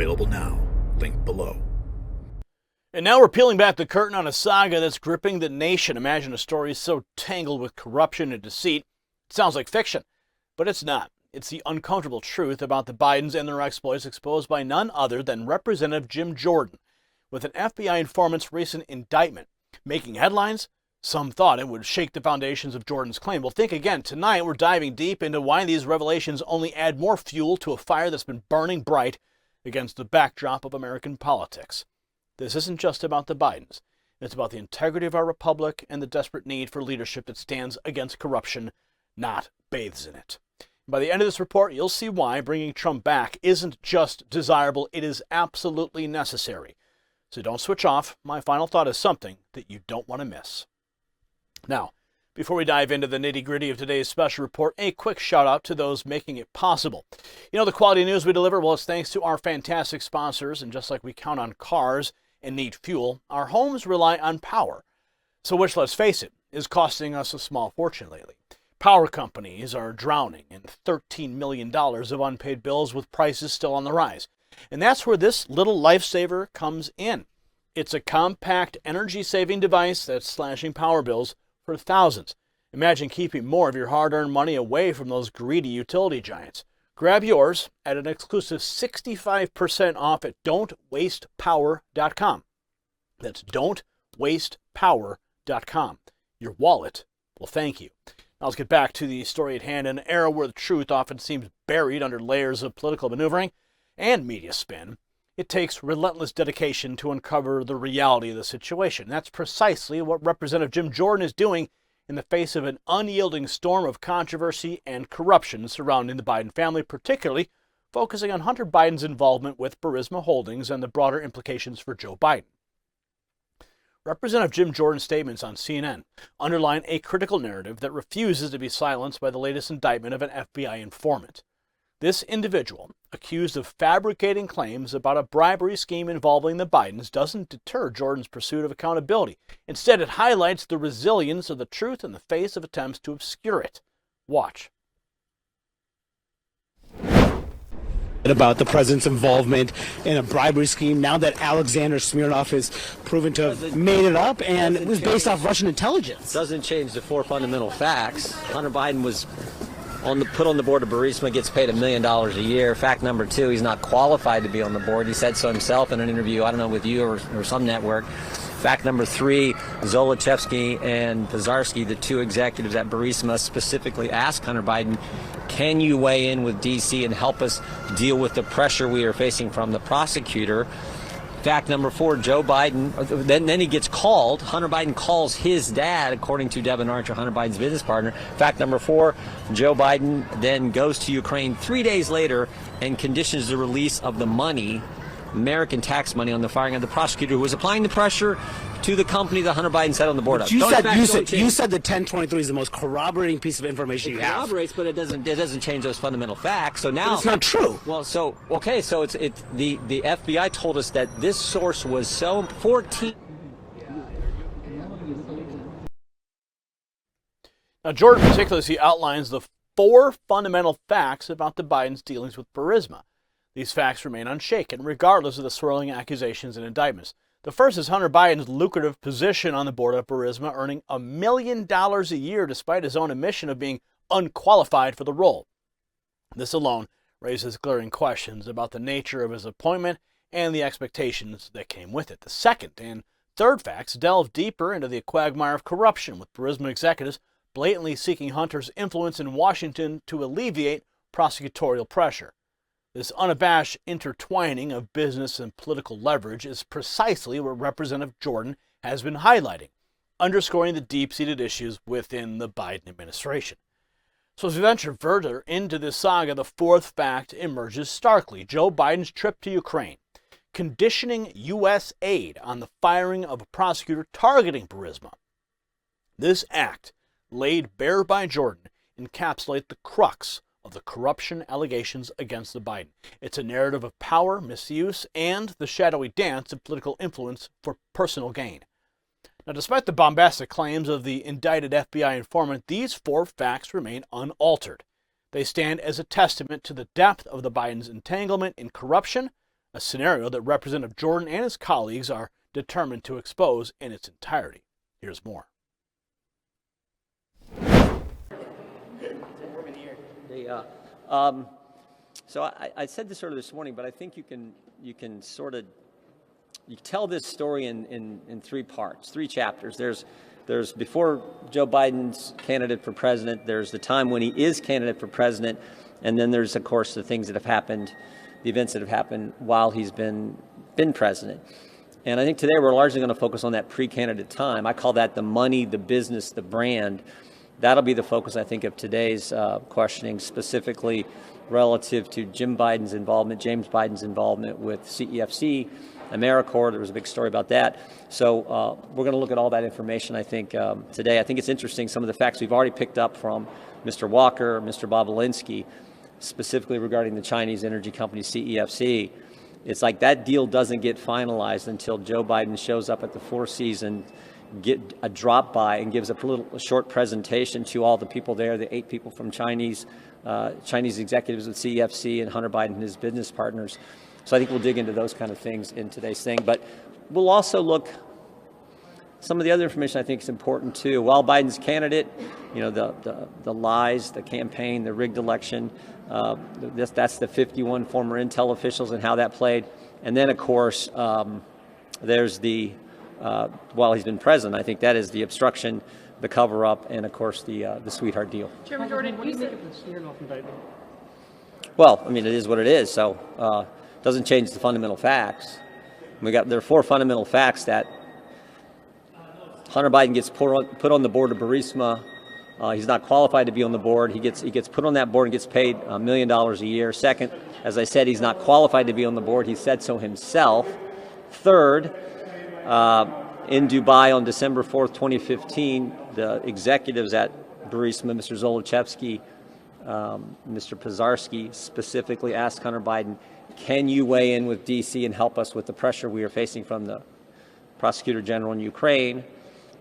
Available now. Link below. And now we're peeling back the curtain on a saga that's gripping the nation. Imagine a story so tangled with corruption and deceit. It sounds like fiction, but it's not. It's the uncomfortable truth about the Bidens and their exploits exposed by none other than Representative Jim Jordan, with an FBI informant's recent indictment making headlines. Some thought it would shake the foundations of Jordan's claim. Well, think again. Tonight, we're diving deep into why these revelations only add more fuel to a fire that's been burning bright against the backdrop of American politics. This isn't just about the Bidens. It's about the integrity of our republic and the desperate need for leadership that stands against corruption, not bathes in it. By the end of this report, you'll see why bringing Trump back isn't just desirable, it is absolutely necessary. So don't switch off. My final thought is something that you don't want to miss. Now, before we dive into the nitty-gritty of today's special report, a quick shout-out to those making it possible. You know, the quality news we deliver, well, it's thanks to our fantastic sponsors, and just like we count on cars and need fuel, our homes rely on power. So which, let's face it, is costing us a small fortune lately. Power companies are drowning in $13 million of unpaid bills with prices still on the rise. And that's where this little lifesaver comes in. It's a compact energy-saving device that's slashing power bills for thousands. Imagine keeping more of your hard-earned money away from those greedy utility giants. Grab yours at an exclusive 65% off at don'twastepower.com. That's don'twastepower.com. Your wallet will thank you. Now let's get back to the story at hand. In an era where the truth often seems buried under layers of political maneuvering and media spin, it takes relentless dedication to uncover the reality of the situation. That's precisely what Representative Jim Jordan is doing in the face of an unyielding storm of controversy and corruption surrounding the Biden family, particularly focusing on Hunter Biden's involvement with Burisma Holdings and the broader implications for Joe Biden. Representative Jim Jordan's statements on CNN underline a critical narrative that refuses to be silenced by the latest indictment of an FBI informant. This individual, accused of fabricating claims about a bribery scheme involving the Bidens, doesn't deter Jordan's pursuit of accountability. Instead, it highlights the resilience of the truth in the face of attempts to obscure it. Watch. About the president's involvement in a bribery scheme now that Alexander Smirnov is proven to have made it up and it was based off Russian intelligence. Doesn't change the four fundamental facts. Hunter Biden was put on the board of Burisma, gets paid $1 million a year. Fact number two, he's not qualified to be on the board. He said so himself in an interview, I don't know, with you or some network. Fact number three, Zolochevsky and Pizarsky, the two executives at Burisma, specifically asked Hunter Biden, can you weigh in with D.C. and help us deal with the pressure we are facing from the prosecutor? Fact number four, Joe Biden, then he gets called. Hunter Biden calls his dad, according to Devin Archer, Hunter Biden's business partner. Fact number four, Joe Biden then goes to Ukraine 3 days later and conditions the release of the money, American tax money, on the firing of the prosecutor who was applying the pressure to the company that Hunter Biden sat on the board of. You said the 1023 is the most corroborating piece of information you have. It corroborates, but it doesn't change those fundamental facts. So now it's not true. Well, so okay, so the FBI told us that this source was so 14. Now, Jordan particularly outlines the 4 fundamental facts about the Bidens' dealings with Burisma. These facts remain unshaken, regardless of the swirling accusations and indictments. The first is Hunter Biden's lucrative position on the board of Burisma, earning $1 million a year despite his own admission of being unqualified for the role. This alone raises glaring questions about the nature of his appointment and the expectations that came with it. The second and third facts delve deeper into the quagmire of corruption, with Burisma executives blatantly seeking Hunter's influence in Washington to alleviate prosecutorial pressure. This unabashed intertwining of business and political leverage is precisely what Representative Jordan has been highlighting, underscoring the deep-seated issues within the Biden administration. So as we venture further into this saga, the fourth fact emerges starkly: Joe Biden's trip to Ukraine, conditioning U.S. aid on the firing of a prosecutor targeting Burisma. This act, laid bare by Jordan, encapsulates the crux of the corruption allegations against the Biden. It's a narrative of power, misuse, and the shadowy dance of political influence for personal gain. Now, despite the bombastic claims of the indicted FBI informant, these 4 facts remain unaltered. They stand as a testament to the depth of the Biden's entanglement in corruption, a scenario that Representative Jordan and his colleagues are determined to expose in its entirety. Here's more. So I said this earlier this morning, but I think you can sort of tell this story in three parts, three chapters. There's before Joe Biden's candidate for president, there's the time when he is candidate for president, and then there's, of course, the things that have happened, the events that have happened while he's been president. And I think today we're largely going to focus on that pre-candidate time. I call that the money, the business, the brand. That'll be the focus, I think, of today's questioning, specifically relative to James Biden's involvement with CEFC, AmeriCorps. There was a big story about that. So we're going to look at all that information, I think, today. I think it's interesting, some of the facts we've already picked up from Mr. Walker, Mr. Bobolinsky, specifically regarding the Chinese energy company CEFC. It's like that deal doesn't get finalized until Joe Biden shows up at the Four Seasons, get a drop by, and gives a short presentation to all the people there, the 8 people from Chinese executives with CEFC and Hunter Biden and his business partners. So I think we'll dig into those kind of things in today's thing. But we'll also look some of the other information I think is important too. While Biden's candidate, the lies, the campaign, the rigged election, that's the 51 former intel officials and how that played. And then, of course, there's the, while he's been president, I think that is the obstruction, the cover-up, and, of course, the sweetheart deal. Chairman Jordan, what do you make of the Smirnoff indictment? Well, I mean, it is what it is, so it doesn't change the fundamental facts. There are 4 fundamental facts that Hunter Biden gets put on the board of Burisma. He's not qualified to be on the board. He gets put on that board and gets paid $1 million a year. Second, as I said, he's not qualified to be on the board. He said so himself. Third, in Dubai on December 4th, 2015, the executives at Burisma, Mr. Zolochevsky, Mr. Pizarski, specifically asked Hunter Biden, can you weigh in with D.C. and help us with the pressure we are facing from the prosecutor general in Ukraine?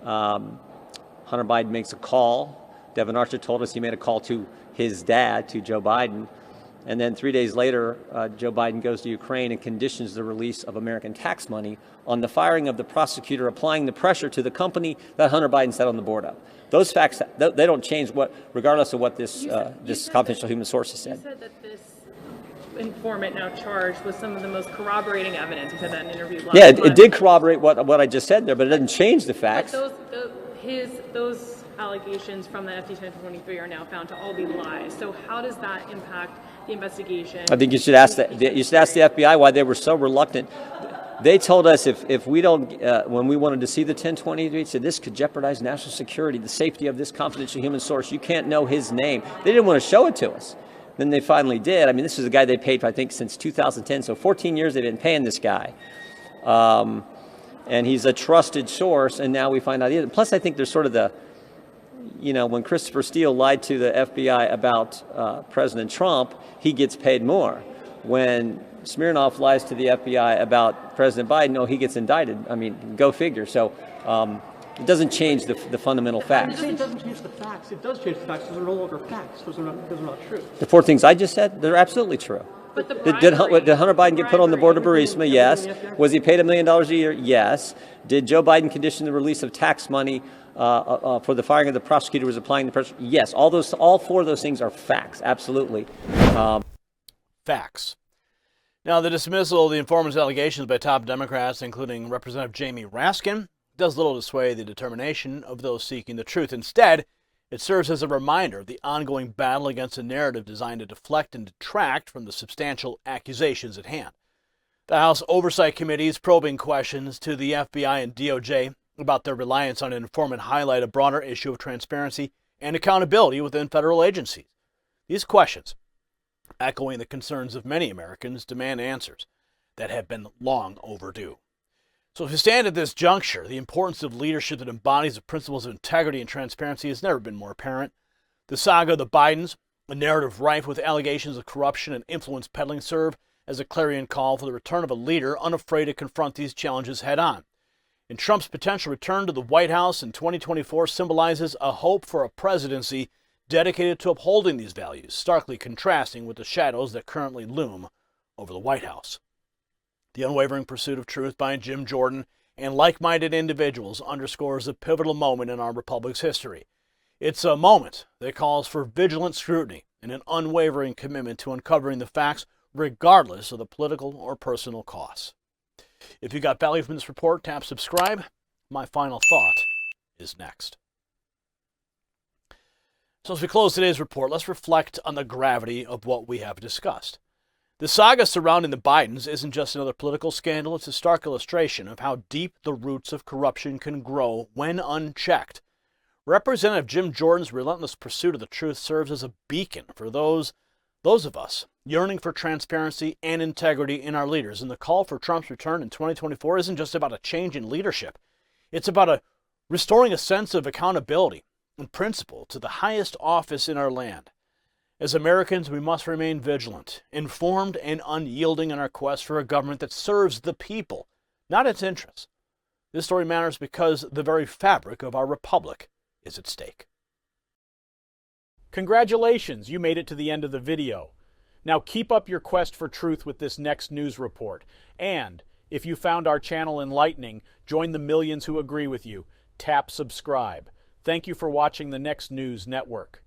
Hunter Biden makes a call. Devin Archer told us he made a call to his dad, to Joe Biden. And then 3 days later, Joe Biden goes to Ukraine and conditions the release of American tax money on the firing of the prosecutor, applying the pressure to the company that Hunter Biden sat on the board of. Those facts, they don't change regardless of what this confidential human sources said. You said that this informant now charged with some of the most corroborating evidence. You said that in an interview last month. It did corroborate what I just said there, but it doesn't change the facts. But those allegations from the FD 1023 are now found to all be lies. So how does that impact the investigation? I think you should ask the FBI why they were so reluctant. They told us if we don't, when we wanted to see the 1023, said this could jeopardize national security, the safety of this confidential human source. You can't know his name. They didn't want to show it to us. Then they finally did. I mean, this is a guy they paid, I think, since 2010. So 14 years they've been paying this guy. And he's a trusted source, and now we find out he isn't. Plus, I think there's sort of the, when Christopher Steele lied to the FBI about President Trump, he gets paid more. When Smirnoff lies to the FBI about President Biden, he gets indicted. I mean, go figure. So it doesn't change the fundamental facts. It doesn't change the facts. It does change the facts because they're no longer facts. Those are not true. The 4 things I just said, they're absolutely true. But Did Hunter Biden get put on the board of Burisma? Yes. Was he paid $1 million a year? Yes. Did Joe Biden condition the release of tax money for the firing of the prosecutor who was applying the pressure? Yes. All 4 of those things are facts. Absolutely. Facts. Now, the dismissal of the informant's allegations by top Democrats, including Representative Jamie Raskin, does little to sway the determination of those seeking the truth. Instead, it serves as a reminder of the ongoing battle against a narrative designed to deflect and detract from the substantial accusations at hand. The House Oversight Committee's probing questions to the FBI and DOJ about their reliance on an informant highlight a broader issue of transparency and accountability within federal agencies. These questions, echoing the concerns of many Americans, demand answers that have been long overdue. So if you stand at this juncture, the importance of leadership that embodies the principles of integrity and transparency has never been more apparent. The saga of the Bidens, a narrative rife with allegations of corruption and influence peddling, serve as a clarion call for the return of a leader unafraid to confront these challenges head on. And Trump's potential return to the White House in 2024 symbolizes a hope for a presidency dedicated to upholding these values, starkly contrasting with the shadows that currently loom over the White House. The unwavering pursuit of truth by Jim Jordan and like-minded individuals underscores a pivotal moment in our republic's history. It's a moment that calls for vigilant scrutiny and an unwavering commitment to uncovering the facts regardless of the political or personal costs. If you got value from this report, tap subscribe. My final thought is next. So as we close today's report, let's reflect on the gravity of what we have discussed. The saga surrounding the Bidens isn't just another political scandal, it's a stark illustration of how deep the roots of corruption can grow when unchecked. Representative Jim Jordan's relentless pursuit of the truth serves as a beacon for those of us yearning for transparency and integrity in our leaders. And the call for Trump's return in 2024 isn't just about a change in leadership. It's about restoring a sense of accountability and principle to the highest office in our land. As Americans, we must remain vigilant, informed, and unyielding in our quest for a government that serves the people, not its interests. This story matters because the very fabric of our republic is at stake. Congratulations, you made it to the end of the video. Now keep up your quest for truth with this next news report. And if you found our channel enlightening, join the millions who agree with you. Tap subscribe. Thank you for watching the Next News Network.